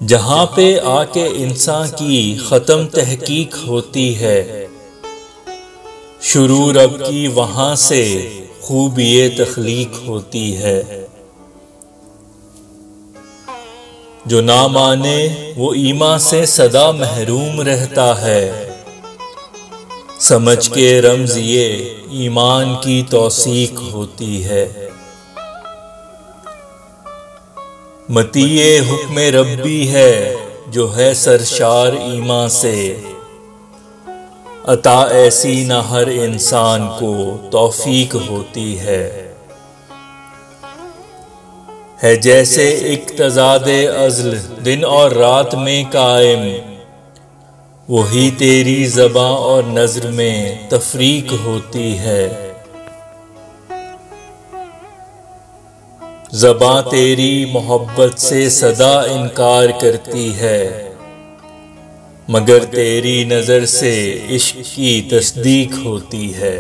जहाँ पे आके इंसान की ख़त्म तहकीक होती है, शुरू रब की वहाँ से खूब ये तख्लीक होती है। जो ना माने वो ईमान से सदा महरूम रहता है, समझ के रमज़ ये ईमान की तौसीक होती है। मतीए हुक्म रब्बी है जो है सरशार ईमान से, अता ऐसी न हर इंसान को तौफीक होती है। जैसे इक्तज़ादे अज़्ल दिन और रात में कायम, वही तेरी ज़बां और नज़्र में तफरीक होती है। ज़बां तेरी मोहब्बत से सदा इनकार करती है, मगर तेरी नज़र से इश्क की तस्दीक होती है।